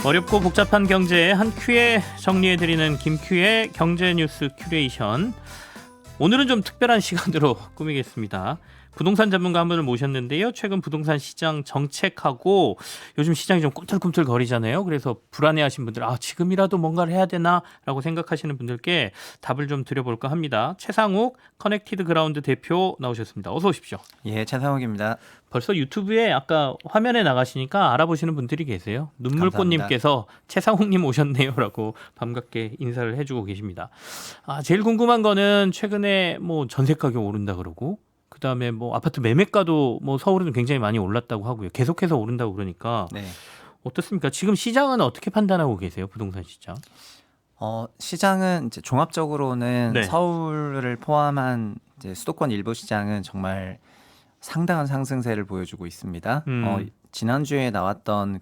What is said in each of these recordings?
어렵고 복잡한 경제 한 큐에 정리해드리는 김큐의 경제뉴스 큐레이션. 오늘은 좀 특별한 시간으로 꾸미겠습니다. 부동산 전문가 한 분을 모셨는데요. 최근 부동산 시장 정책하고 요즘 시장이 좀 꿈틀꿈틀 거리잖아요. 그래서 불안해하신 분들, 지금이라도 뭔가를 해야 되나라고 생각하시는 분들께 답을 좀 드려볼까 합니다. 최상욱 커넥티드 그라운드 대표 나오셨습니다. 어서 오십시오. 예, 최상욱입니다. 벌써 유튜브에 아까 화면에 나가시니까 알아보시는 분들이 계세요. 눈물꽃님께서 최상욱님 오셨네요라고 반갑게 인사를 해주고 계십니다. 제일 궁금한 거는 최근에 뭐 전세 가격 오른다 그러고, 그 다음에 뭐 아파트 매매가도 뭐 서울은 굉장히 많이 올랐다고 하고요. 계속해서 오른다고 그러니까 네. 어떻습니까? 지금 시장은 어떻게 판단하고 계세요? 부동산 시장? 시장은 이제 종합적으로는 네. 서울을 포함한 이제 수도권 일부 시장은 정말 상당한 상승세를 보여주고 있습니다. 지난주에 나왔던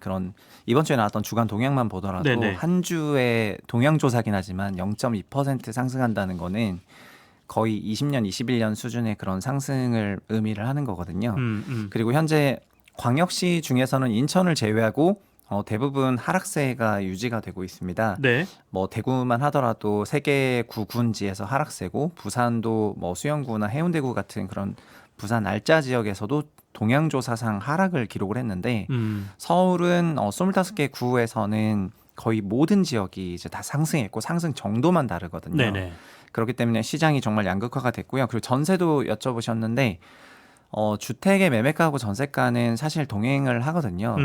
이번 주에 나왔던 주간 동향만 보더라도 네네. 한 주의 동향 조사긴 하지만 0.2% 상승한다는 거는 거의 20년, 21년 수준의 그런 상승을 의미를 하는 거거든요. 그리고 현재 광역시 중에서는 인천을 제외하고 대부분 하락세가 유지가 되고 있습니다. 네. 뭐 대구만 하더라도 3개 구군지에서 하락세고, 부산도 뭐 수영구나 해운대구 같은 그런 부산 알짜 지역에서도 동향조사상 하락을 기록을 했는데, 서울은 25개 구에서는 거의 모든 지역이 이제 다 상승했고 상승 정도만 다르거든요. 네네. 그렇기 때문에 시장이 정말 양극화가 됐고요. 그리고 전세도 여쭤보셨는데, 주택의 매매가하고 전세가는 사실 동행을 하거든요.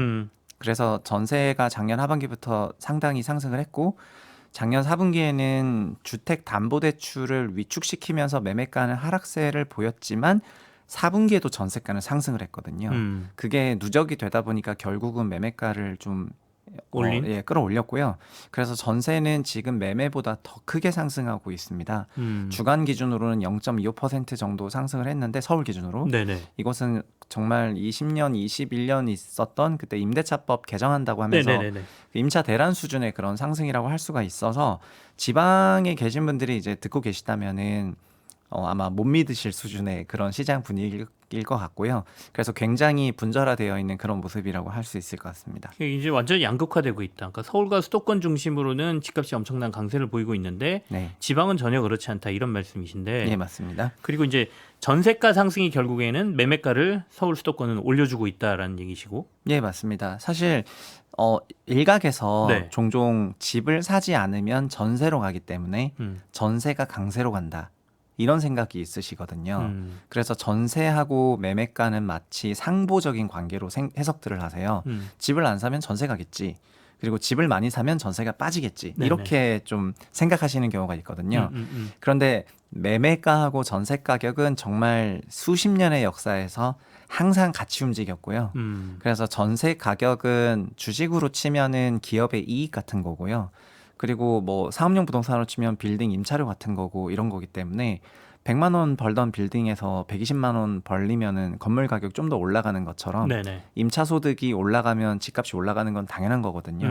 그래서 전세가 작년 하반기부터 상당히 상승을 했고, 작년 4분기에는 주택담보대출을 위축시키면서 매매가는 하락세를 보였지만 4분기에도 전세가는 상승을 했거든요. 그게 누적이 되다 보니까 결국은 매매가를 좀 끌어올렸고요. 그래서 전세는 지금 매매보다 더 크게 상승하고 있습니다. 주간 기준으로는 0.25% 정도 상승을 했는데, 서울 기준으로. 네네. 이것은 정말 20년, 21년 있었던 그때 임대차법 개정한다고 하면서 네네네. 임차 대란 수준의 그런 상승이라고 할 수가 있어서, 지방에 계신 분들이 이제 듣고 계시다면은 아마 못 믿으실 수준의 그런 시장 분위기일 것 같고요. 그래서 굉장히 분절화되어 있는 그런 모습이라고 할 수 있을 것 같습니다. 이제 완전히 양극화되고 있다. 그러니까 서울과 수도권 중심으로는 집값이 엄청난 강세를 보이고 있는데, 네. 지방은 전혀 그렇지 않다, 이런 말씀이신데. 예, 맞습니다. 그리고 이제 전세가 상승이 결국에는 매매가를 서울 수도권은 올려주고 있다라는 얘기시고. 예, 맞습니다. 사실 일각에서 네. 종종 집을 사지 않으면 전세로 가기 때문에 전세가 강세로 간다, 이런 생각이 있으시거든요. 그래서 전세하고 매매가는 마치 상보적인 관계로 해석들을 하세요. 집을 안 사면 전세 가겠지, 그리고 집을 많이 사면 전세가 빠지겠지, 네네. 이렇게 좀 생각하시는 경우가 있거든요. 그런데 매매가하고 전세 가격은 정말 수십 년의 역사에서 항상 같이 움직였고요. 그래서 전세 가격은 주식으로 치면은 기업의 이익 같은 거고요. 그리고 뭐 사업용 부동산으로 치면 빌딩 임차료 같은 거고, 이런 거기 때문에 100만 원 벌던 빌딩에서 120만 원 벌리면은 건물 가격 좀 더 올라가는 것처럼, 네네. 임차 소득이 올라가면 집값이 올라가는 건 당연한 거거든요.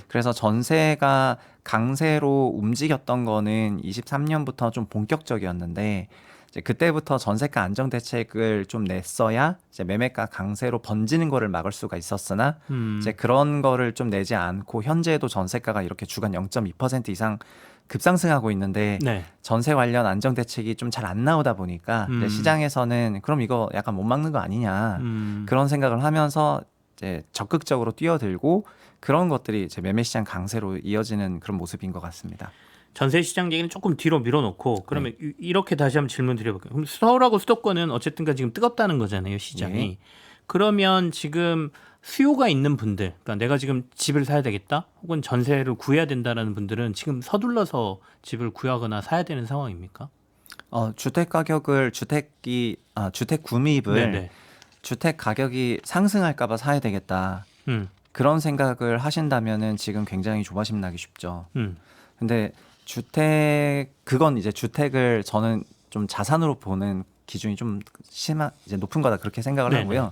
그래서 전세가 강세로 움직였던 거는 23년부터 좀 본격적이었는데, 이제 그때부터 전세가 안정 대책을 좀 냈어야 이제 매매가 강세로 번지는 거를 막을 수가 있었으나, 이제 그런 거를 좀 내지 않고 현재도 전세가가 이렇게 주간 0.2% 이상 급상승하고 있는데, 네. 전세 관련 안정 대책이 좀 잘 안 나오다 보니까 이제 시장에서는 그럼 이거 약간 못 막는 거 아니냐, 그런 생각을 하면서 이제 적극적으로 뛰어들고, 그런 것들이 이제 매매 시장 강세로 이어지는 그런 모습인 것 같습니다. 전세 시장 얘기는 조금 뒤로 밀어놓고, 그러면 이렇게 다시 한번 질문 드려볼게요. 그럼 서울하고 수도권은 어쨌든가 지금 뜨겁다는 거잖아요, 시장이. 네. 그러면 지금 수요가 있는 분들, 그러니까 내가 지금 집을 사야 되겠다, 혹은 전세를 구해야 된다라는 분들은 지금 서둘러서 집을 구하거나 사야 되는 상황입니까? 주택 가격을 주택 구매입을 네네. 주택 가격이 상승할까봐 사야 되겠다, 그런 생각을 하신다면은 지금 굉장히 조바심 나기 쉽죠. 근데 그건 이제 주택을 저는 좀 자산으로 보는 기준이 좀 이제 높은 거다, 그렇게 생각을 네네. 하고요.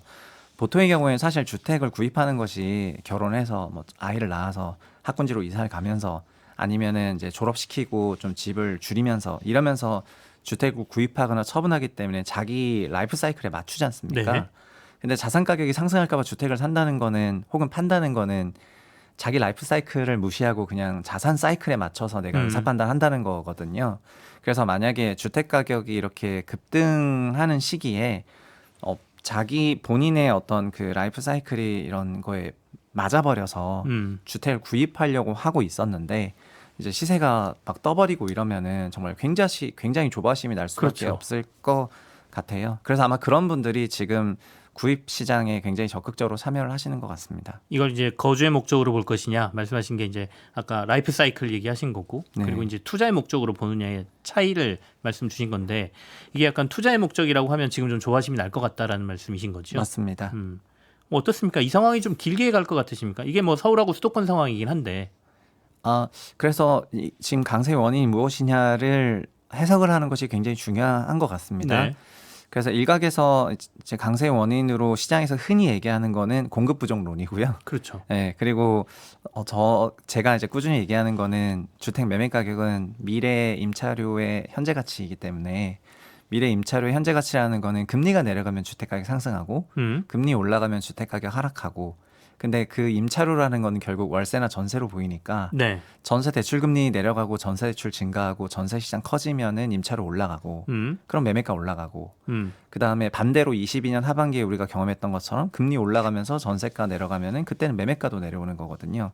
보통의 경우에는 사실 주택을 구입하는 것이 결혼해서 뭐 아이를 낳아서 학군지로 이사를 가면서, 아니면은 이제 졸업시키고 좀 집을 줄이면서 이러면서 주택을 구입하거나 처분하기 때문에 자기 라이프 사이클에 맞추지 않습니까? 네. 근데 자산 가격이 상승할까 봐 주택을 산다는 거는, 혹은 판다는 거는 자기 라이프 사이클을 무시하고 그냥 자산 사이클에 맞춰서 내가 의사 판단한다는 거거든요. 그래서 만약에 주택 가격이 이렇게 급등하는 시기에 자기 본인의 어떤 그 라이프 사이클이 이런 거에 맞아버려서 주택을 구입하려고 하고 있었는데 이제 시세가 막 떠버리고 이러면은 정말 굉장히 조바심이 날 수밖에 그렇죠. 없을 것 같아요. 그래서 아마 그런 분들이 지금 구입 시장에 굉장히 적극적으로 참여를 하시는 것 같습니다. 이걸 이제 거주의 목적으로 볼 것이냐 말씀하신 게 이제 아까 라이프 사이클 얘기하신 거고 네. 그리고 이제 투자의 목적으로 보느냐의 차이를 말씀 주신 건데 이게 약간 투자의 목적이라고 하면 지금 좀 조바심이 날 것 같다라는 말씀이신 거죠? 맞습니다. 뭐 어떻습니까? 이 상황이 좀 길게 갈 것 같으십니까? 이게 뭐 서울하고 수도권 상황이긴 한데. 그래서 지금 강세 원인이 무엇이냐를 해석을 하는 것이 굉장히 중요한 것 같습니다. 네. 그래서 일각에서 이제 강세 원인으로 시장에서 흔히 얘기하는 거는 공급 부족론이고요. 그렇죠. 네, 그리고 제가 이제 꾸준히 얘기하는 거는 주택 매매 가격은 미래 임차료의 현재 가치이기 때문에 미래 임차료의 현재 가치라는 거는 금리가 내려가면 주택 가격 상승하고 금리 올라가면 주택 가격 하락하고 근데 그 임차료라는 거는 결국 월세나 전세로 보이니까 네. 전세 대출 금리 내려가고 전세 대출 증가하고 전세 시장 커지면은 임차료 올라가고 그럼 매매가 올라가고 그다음에 반대로 22년 하반기에 우리가 경험했던 것처럼 금리 올라가면서 전세가 내려가면은 그때는 매매가도 내려오는 거거든요.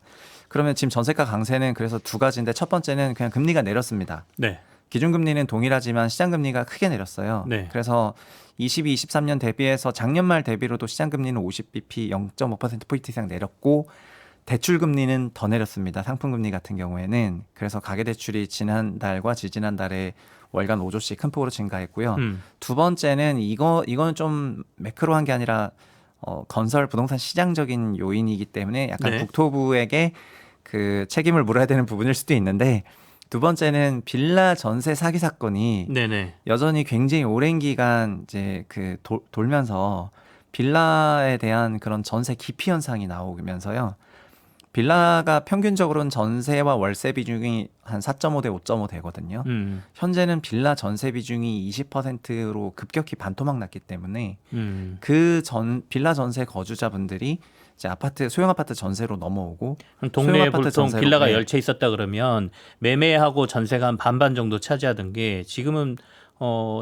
그러면 지금 전세가 강세는 그래서 두 가지인데 첫 번째는 그냥 금리가 내렸습니다. 네. 기준금리는 동일하지만 시장금리가 크게 내렸어요. 네. 그래서 22, 23년 대비해서 작년 말 대비로도 시장금리는 50bp 0.5% 이상 내렸고 대출금리는 더 내렸습니다. 상품금리 같은 경우에는. 그래서 가계대출이 지난달과 지지난달에 월간 5조씩 큰 폭으로 증가했고요. 두 번째는 이거는 좀 매크로한 게 아니라 건설 부동산 시장적인 요인이기 때문에 약간 네. 국토부에게 그 책임을 물어야 되는 부분일 수도 있는데 두 번째는 빌라 전세 사기 사건이 네네. 여전히 굉장히 오랜 기간 이제 그 돌면서 빌라에 대한 그런 전세 기피 현상이 나오면서요. 빌라가 평균적으로는 전세와 월세 비중이 한 4.5 대 5.5 되거든요. 현재는 빌라 전세 비중이 20%로 급격히 반토막 났기 때문에 빌라 전세 거주자분들이 이제 소형 아파트 전세로 넘어오고 동네에 보통 전세로, 빌라가 네. 10채 있었다 그러면 매매하고 전세가 한 반반 정도 차지하던 게 지금은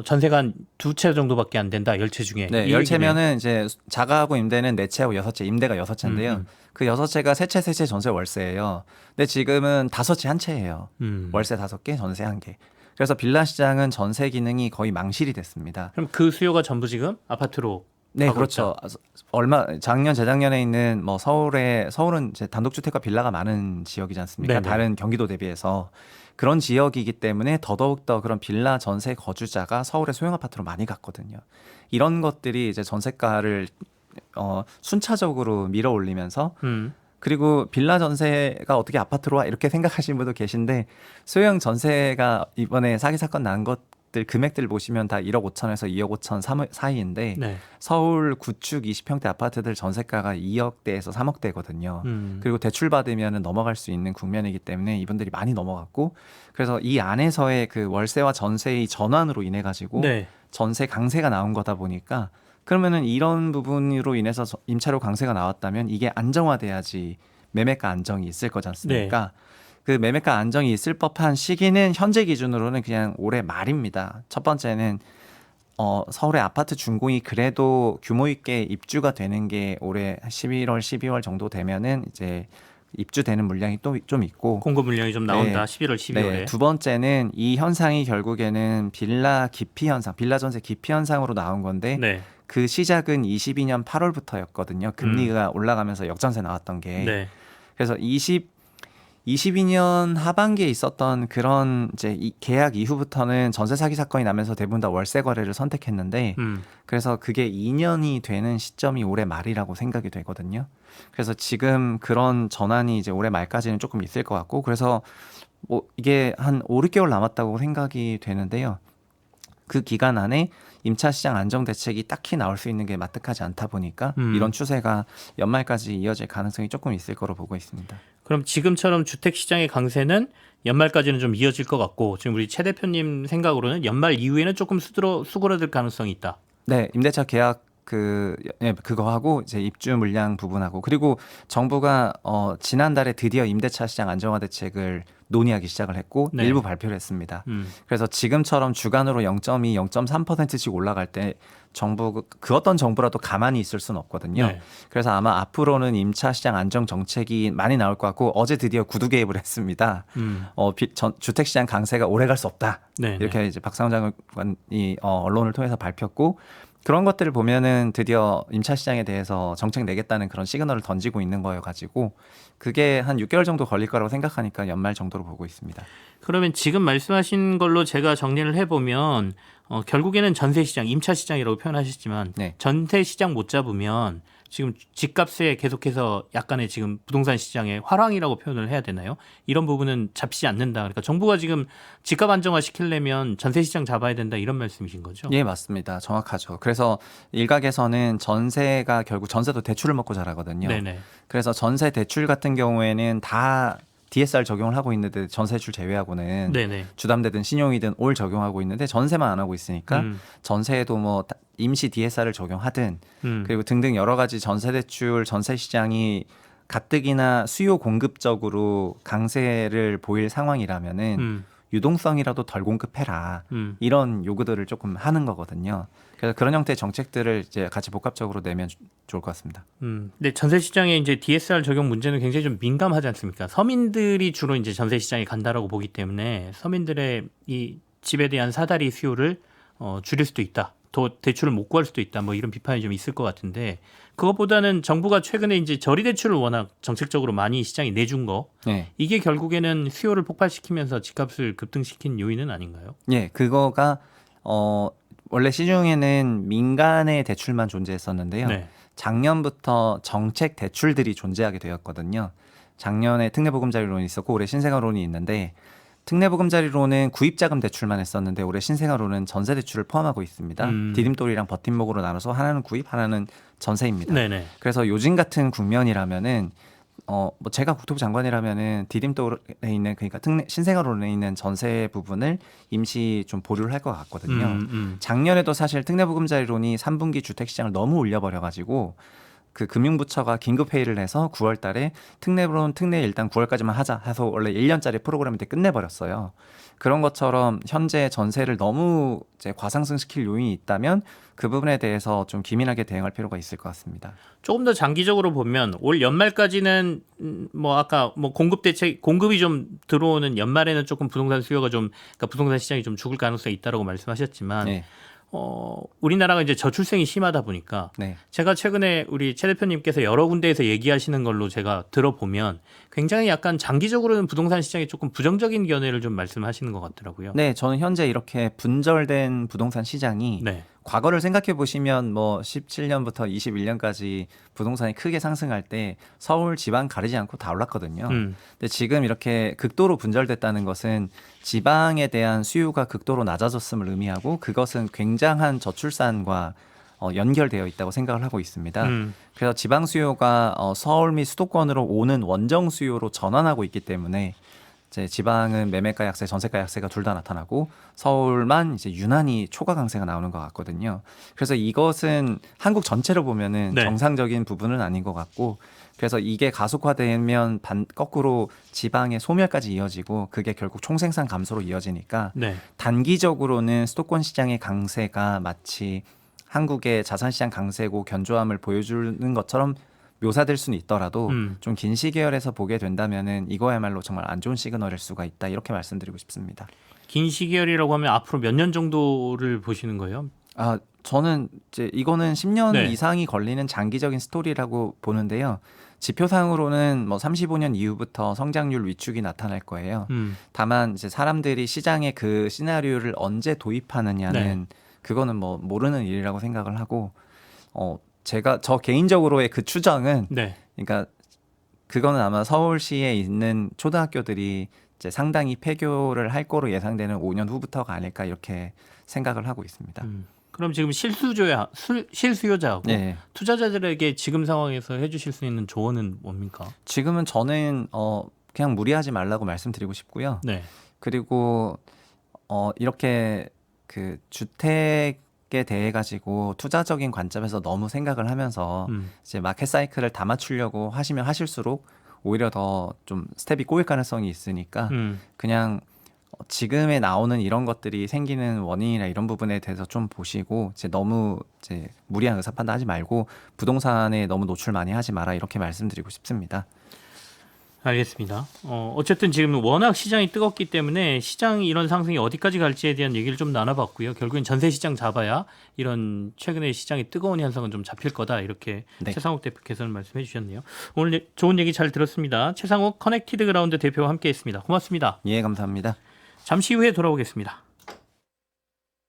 전세가 한 2채 정도밖에 안 된다. 10채 중에. 네, 10채면은 이제 자가하고 임대는 4채하고 6채, 임대가 6채인데요. 그 6채가 3채, 3채 전세 월세예요. 근데 지금은 5채 한 채예요. 월세 5개, 전세 1개. 그래서 빌라 시장은 전세 기능이 거의 망실이 됐습니다. 그럼 그 수요가 전부 지금 아파트로 네, 가고 그렇죠. 있다. 작년, 재작년에 있는 뭐 서울은 이제 단독주택과 빌라가 많은 지역이지 않습니까? 네네. 다른 경기도 대비해서 그런 지역이기 때문에 더더욱더 그런 빌라 전세 거주자가 서울의 소형 아파트로 많이 갔거든요. 이런 것들이 이제 전세가를 순차적으로 밀어 올리면서 그리고 빌라 전세가 어떻게 아파트로 와 이렇게 생각하시는 분도 계신데 소형 전세가 이번에 사기 사건 난 것들 금액들 보시면 다 1억 5천에서 2억 5천 사이인데 네. 서울 구축 20평대 아파트들 전세가가 2억대에서 3억대거든요. 그리고 대출 받으면 넘어갈 수 있는 국면이기 때문에 이분들이 많이 넘어갔고 그래서 이 안에서의 그 월세와 전세의 전환으로 인해 가지고 네. 전세 강세가 나온 거다 보니까 그러면은 이런 부분으로 인해서 임차료 강세가 나왔다면 이게 안정화돼야지 매매가 안정이 있을 거지 않습니까? 그 매매가 안정이 있을 법한 시기는 현재 기준으로는 그냥 올해 말입니다. 첫 번째는 서울의 아파트 준공이 그래도 규모 있게 입주가 되는 게 올해 11월, 12월 정도 되면은 이제 입주되는 물량이 또 좀 있고 공급 물량이 좀 나온다. 네. 11월, 12월에. 네, 두 번째는 이 현상이 결국에는 빌라 기피 현상, 빌라 전세 기피 현상으로 나온 건데 네. 그 시작은 22년 8월부터였거든요. 금리가 올라가면서 역전세 나왔던 게. 네. 그래서 22년 하반기에 있었던 그런 이제 계약 이후부터는 전세 사기 사건이 나면서 대부분 다 월세 거래를 선택했는데 그래서 그게 2년이 되는 시점이 올해 말이라고 생각이 되거든요. 그래서 지금 그런 전환이 이제 올해 말까지는 조금 있을 것 같고 그래서 뭐 이게 한 5, 6개월 남았다고 생각이 되는데요. 그 기간 안에 임차 시장 안정 대책이 딱히 나올 수 있는 게 마뜩하지 않다 보니까 이런 추세가 연말까지 이어질 가능성이 조금 있을 거로 보고 있습니다. 그럼 지금처럼 주택 시장의 강세는 연말까지는 좀 이어질 것 같고 지금 우리 최 대표님 생각으로는 연말 이후에는 조금 수그러들 가능성이 있다. 네, 임대차 계약 그거 하고 이제 입주 물량 부분하고 그리고 정부가 지난달에 드디어 임대차 시장 안정화 대책을 논의하기 시작을 했고 네. 일부 발표를 했습니다. 그래서 지금처럼 주간으로 0.2, 0.3%씩 올라갈 때 정부 그 어떤 정부라도 가만히 있을 수는 없거든요. 네. 그래서 아마 앞으로는 임차 시장 안정 정책이 많이 나올 것 같고 어제 드디어 구두 개입을 했습니다. 주택 시장 강세가 오래 갈 수 없다. 네. 이렇게 이제 박상원 장관이 언론을 통해서 밝혔고 그런 것들을 보면은 드디어 임차 시장에 대해서 정책 내겠다는 그런 시그널을 던지고 있는 거여 가지고 그게 한 6개월 정도 걸릴 거라고 생각하니까 연말 정도로 보고 있습니다. 그러면 지금 말씀하신 걸로 제가 정리를 해보면 결국에는 전세 시장, 임차 시장이라고 표현하셨지만 네. 전세 시장 못 잡으면 지금 집값에 계속해서 약간의 지금 부동산 시장의 화랑이라고 표현을 해야 되나요? 이런 부분은 잡히지 않는다. 그러니까 정부가 지금 집값 안정화 시키려면 전세 시장 잡아야 된다 이런 말씀이신 거죠? 예, 맞습니다. 정확하죠. 그래서 일각에서는 전세가 결국 전세도 대출을 먹고 자라거든요. 네네. 그래서 전세 대출 같은 경우에는 다 DSR 적용을 하고 있는데 전세 대출 제외하고는 네네. 주담대든 신용이든 올 적용하고 있는데 전세만 안 하고 있으니까 전세에도 뭐 임시 DSR을 적용하든 그리고 등등 여러 가지 전세 대출 전세 시장이 가뜩이나 수요 공급적으로 강세를 보일 상황이라면은 유동성이라도 덜 공급해라 이런 요구들을 조금 하는 거거든요. 그래서 그런 형태의 정책들을 이제 같이 복합적으로 내면 좋을 것 같습니다. 근데 전세 시장에 이제 DSR 적용 문제는 굉장히 좀 민감하지 않습니까? 서민들이 주로 이제 전세 시장에 간다라고 보기 때문에 서민들의 이 집에 대한 사다리 수요를 줄일 수도 있다. 더 대출을 못 구할 수도 있다. 뭐 이런 비판이 좀 있을 것 같은데 그것보다는 정부가 최근에 이제 저리 대출을 워낙 정책적으로 많이 시장에 내준 거 네. 이게 결국에는 수요를 폭발시키면서 집값을 급등시킨 요인은 아닌가요? 예, 그거가 원래 시중에는 민간의 대출만 존재했었는데요. 네. 작년부터 정책 대출들이 존재하게 되었거든요. 작년에 특례보금자리론이 있었고 올해 신생아론이 있는데 특례보금자리론은 구입자금 대출만 했었는데 올해 신생아론은 전세 대출을 포함하고 있습니다. 디딤돌이랑 버팀목으로 나눠서 하나는 구입, 하나는 전세입니다. 네네. 그래서 요즘 같은 국면이라면은 뭐 제가 국토부 장관이라면은 디딤돌에 있는 그러니까 신생아론에 있는 전세 부분을 임시 좀 보류를 할 것 같거든요. 작년에도 사실 특례보금자리론이 3분기 주택 시장을 너무 올려버려가지고 그 금융부처가 긴급 회의를 해서 9월 달에 특례론 특례 일단 9월까지만 하자 해서 원래 1년짜리 프로그램인데 끝내버렸어요. 그런 것처럼 현재 전세를 너무 이제 과상승시킬 요인이 있다면 그 부분에 대해서 좀 기민하게 대응할 필요가 있을 것 같습니다. 조금 더 장기적으로 보면 올 연말까지는 뭐 아까 뭐 공급이 좀 들어오는 연말에는 조금 부동산 수요가 좀 그러니까 부동산 시장이 좀 죽을 가능성이 있다라고 말씀하셨지만 네. 우리나라가 이제 저출생이 심하다 보니까 네. 제가 최근에 우리 최 대표님께서 여러 군데에서 얘기하시는 걸로 제가 들어보면 굉장히 약간 장기적으로는 부동산 시장에 조금 부정적인 견해를 좀 말씀하시는 것 같더라고요. 네, 저는 현재 이렇게 분절된 부동산 시장이 네. 과거를 생각해 보시면 뭐 17년부터 21년까지 부동산이 크게 상승할 때 서울 지방 가리지 않고 다 올랐거든요. 근데 지금 이렇게 극도로 분절됐다는 것은 지방에 대한 수요가 극도로 낮아졌음을 의미하고 그것은 굉장한 저출산과 연결되어 있다고 생각을 하고 있습니다. 그래서 지방 수요가 서울 및 수도권으로 오는 원정 수요로 전환하고 있기 때문에 이제 지방은 매매가 약세, 전세가 약세가 둘 다 나타나고 서울만 이제 유난히 초과 강세가 나오는 것 같거든요. 그래서 이것은 한국 전체로 보면은 네. 정상적인 부분은 아닌 것 같고 그래서 이게 가속화되면 거꾸로 지방의 소멸까지 이어지고 그게 결국 총생산 감소로 이어지니까 네. 단기적으로는 수도권 시장의 강세가 마치 한국의 자산시장 강세고 견조함을 보여주는 것처럼 묘사될 수는 있더라도 좀 긴 시계열에서 보게 된다면은 이거야말로 정말 안 좋은 시그널일 수가 있다 이렇게 말씀드리고 싶습니다. 긴 시기열이라고 하면 앞으로 몇 년 정도를 보시는 거예요? 저는 이제 이거는 10년 네. 이상이 걸리는 장기적인 스토리라고 보는데요. 지표상으로는 뭐 35년 이후부터 성장률 위축이 나타날 거예요. 다만 이제 사람들이 시장에 그 시나리오를 언제 도입하느냐는 그거는 뭐 모르는 일이라고 생각을 하고 저 개인적으로의 그 추정은 네. 그러니까 그거는 아마 서울시에 있는 초등학교들이 이제 상당히 폐교를 할 거로 예상되는 5년 후부터가 아닐까 이렇게 생각을 하고 있습니다. 그럼 지금 실수요자하고 네. 투자자들에게 지금 상황에서 해주실 수 있는 조언은 뭡니까? 지금은 저는 그냥 무리하지 말라고 말씀드리고 싶고요. 네. 그리고 이렇게 그 주택 주택에 대해 가지고 투자적인 관점에서 너무 생각을 하면서 이제 마켓 사이클을 다 맞추려고 하시면 하실수록 오히려 더 좀 스텝이 꼬일 가능성이 있으니까 그냥 지금에 나오는 이런 것들이 생기는 원인이나 이런 부분에 대해서 좀 보시고 이제 너무 이제 무리한 의사 판단하지 말고 부동산에 너무 노출 많이 하지 마라 이렇게 말씀드리고 싶습니다. 알겠습니다. 어쨌든 지금 워낙 시장이 뜨겁기 때문에 시장이 이런 상승이 어디까지 갈지에 대한 얘기를 좀 나눠봤고요. 결국엔 전세 시장 잡아야 이런 최근에 시장이 뜨거운 현상은 좀 잡힐 거다 이렇게 네. 최상욱 대표께서는 말씀해 주셨네요. 오늘 좋은 얘기 잘 들었습니다. 최상욱 커넥티드 그라운드 대표와 함께했습니다. 고맙습니다. 예, 감사합니다. 잠시 후에 돌아오겠습니다.